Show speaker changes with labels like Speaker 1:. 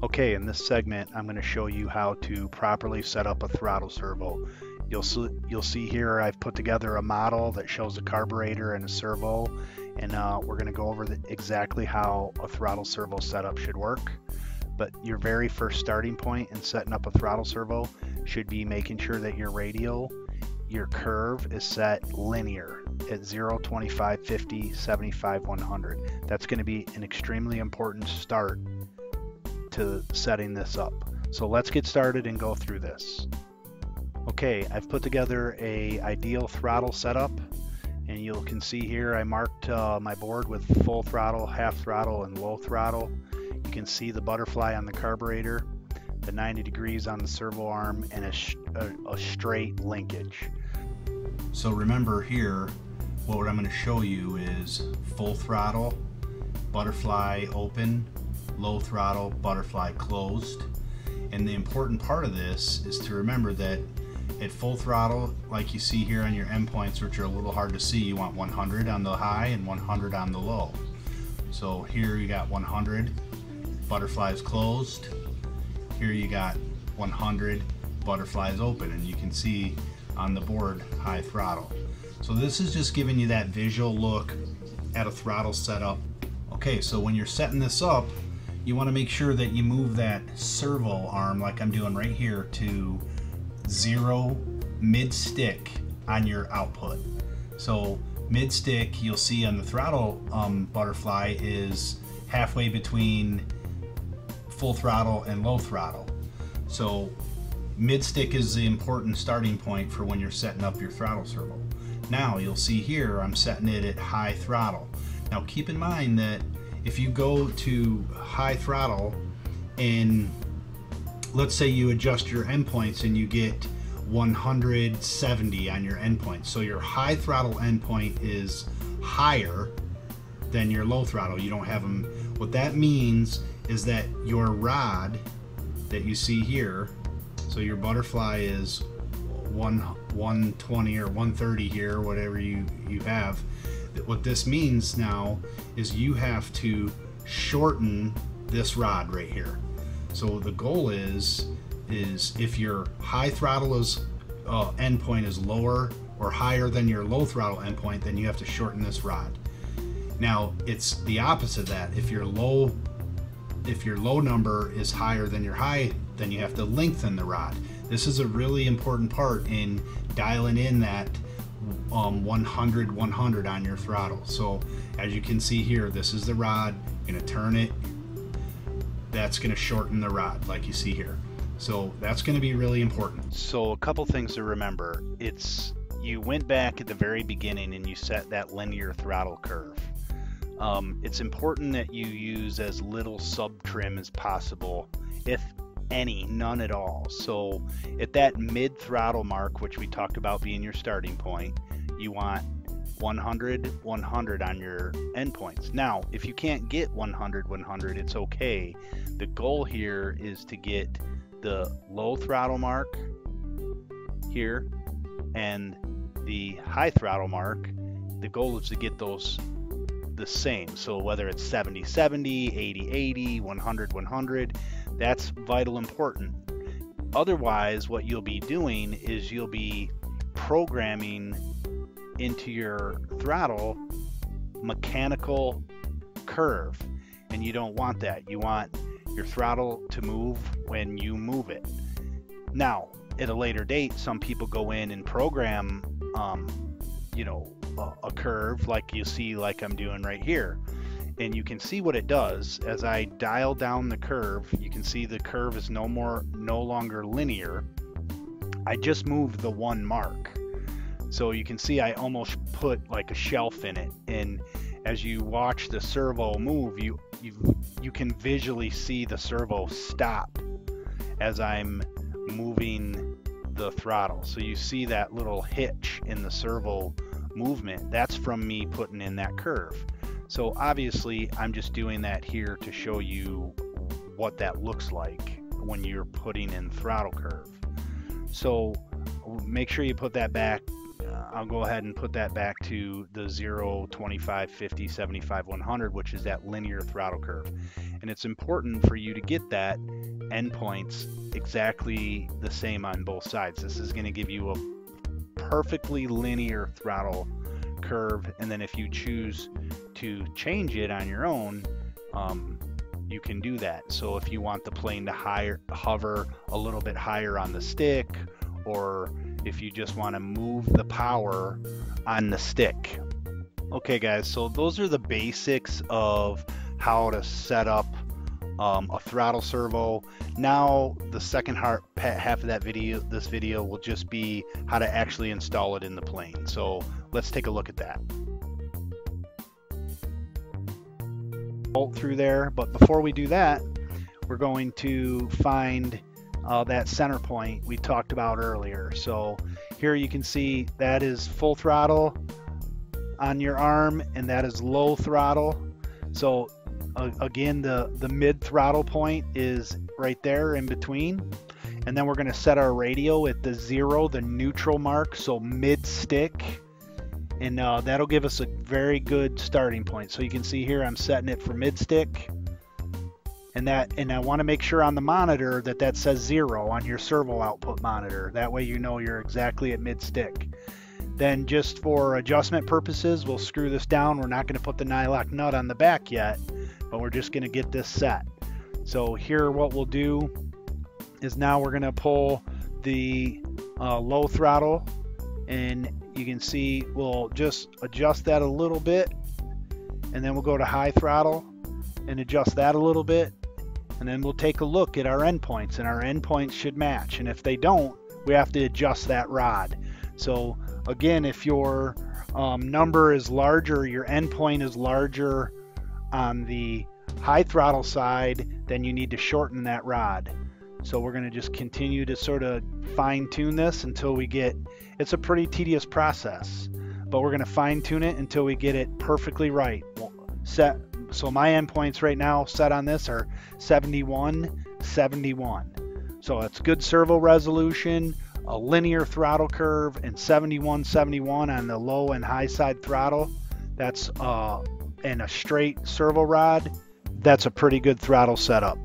Speaker 1: Okay, in this segment, I'm going to show you how to properly set up a throttle servo. You'll see here I've put together a model that shows a carburetor and a servo, and we're going to go over exactly how a throttle servo setup should work. But your very first starting point in setting up a throttle servo should be making sure that your radial, your curve is set linear at 0, 25, 50, 75, 100. That's going to be an extremely important start to setting this up. So let's get started and go through this. Okay, I've put together a ideal throttle setup, and you can see here I marked my board with full throttle, half throttle, and low throttle. You can see the butterfly on the carburetor, the 90 degrees on the servo arm, and a straight linkage.
Speaker 2: So remember here, what I'm going to show you is full throttle, butterfly open, low throttle, butterfly closed. And the important part of this is to remember that at full throttle, like you see here on your endpoints, which are a little hard to see, you want 100 on the high and 100 on the low. So here you got 100, butterflies closed. Here you got 100, butterflies open, and you can see on the board high throttle. So this is just giving you that visual look at a throttle setup. Okay, so when you're setting this up, you want to make sure that you move that servo arm, like I'm doing right here, to 0 mid stick on your output. So mid stick, you'll see on the throttle butterfly, is halfway between full throttle and low throttle. So mid stick is the important starting point for when you're setting up your throttle servo. Now you'll see here I'm setting it at high throttle. Now keep in mind that if you go to high throttle and let's say you adjust your endpoints and you get 170 on your endpoint, so your high throttle endpoint is higher than your low throttle. You don't have them. What that means is that your rod that you see here, so your butterfly is 120 or 130 here, whatever you have. What this means now is you have to shorten this rod right here. So the goal is if your high throttle is endpoint is lower or higher than your low throttle endpoint, then you have to shorten this rod. Now it's the opposite of that. If your low number is higher than your high, then you have to lengthen the rod. This is a really important part in dialing in that 100 100 on your throttle. So as you can see here, this is the rod. You're going to turn it. That's going to shorten the rod like you see here. So that's going to be really important.
Speaker 1: So a couple things to remember. You went back at the very beginning and you set that linear throttle curve. It's important that you use as little sub trim as possible, if any, none at all. So at that mid throttle mark, which we talked about being your starting point, you want 100 100 on your endpoints. Now if you can't get 100 100, it's okay. The goal here is to get the low throttle mark here and the high throttle mark. The goal is to get those the same. So whether it's 70 70, 80 80, 100 100, that's vital important. Otherwise, what you'll be doing is you'll be programming into your throttle mechanical curve, and you don't want that. You want your throttle to move when you move it. Now at a later date, some people go in and program a curve like you see, like I'm doing right here, and you can see what it does. As I dial down the curve, you can see the curve is no longer linear. I just moved the one mark, so you can see I almost put like a shelf in it, and as you watch the servo move, you can visually see the servo stop as I'm moving the throttle. So you see that little hitch in the servo movement. That's from me putting in that curve. So obviously I'm just doing that here to show you what that looks like when you're putting in throttle curve. So make sure you put that back I'll go ahead and put that back to the 0, 25, 50, 75, 100, which is that linear throttle curve. And it's important for you to get that endpoints exactly the same on both sides. This is going to give you a perfectly linear throttle curve, and then if you choose to change it on your own, you can do that. So if you want the plane to hover a little bit higher on the stick, or if you just want to move the power on the stick. Okay guys, so those are the basics of how to set up a throttle servo. Now the second half of that video, this video will just be how to actually install it in the plane. So let's take a look at that. Bolt through there, but before we do that, we're going to find that center point we talked about earlier. So here you can see that is full throttle on your arm, and that is low throttle. So again, the mid throttle point is right there in between, and then we're going to set our radio at the 0, the neutral mark, so mid stick, and that'll give us a very good starting point. So you can see here I'm setting it for mid stick, and I want to make sure on the monitor that says 0 on your servo output monitor. That way you know you're exactly at mid stick. Then just for adjustment purposes, we'll screw this down. We're not going to put the nylock nut on the back yet, but we're just going to get this set. So here what we'll do is now we're going to pull the low throttle, and you can see we'll just adjust that a little bit, and then we'll go to high throttle and adjust that a little bit, and then we'll take a look at our endpoints, and our endpoints should match, and if they don't, we have to adjust that rod. So again, if your number is larger, your endpoint is larger on the high throttle side, then you need to shorten that rod. So we're going to just continue to sort of fine tune this until we get, it's a pretty tedious process, but we're going to fine tune it until we get it perfectly right. So my endpoints right now set on this are 71, 71. So it's good servo resolution, a linear throttle curve, and 71, 71 on the low and high side throttle. That's and a straight servo rod. That's a pretty good throttle setup.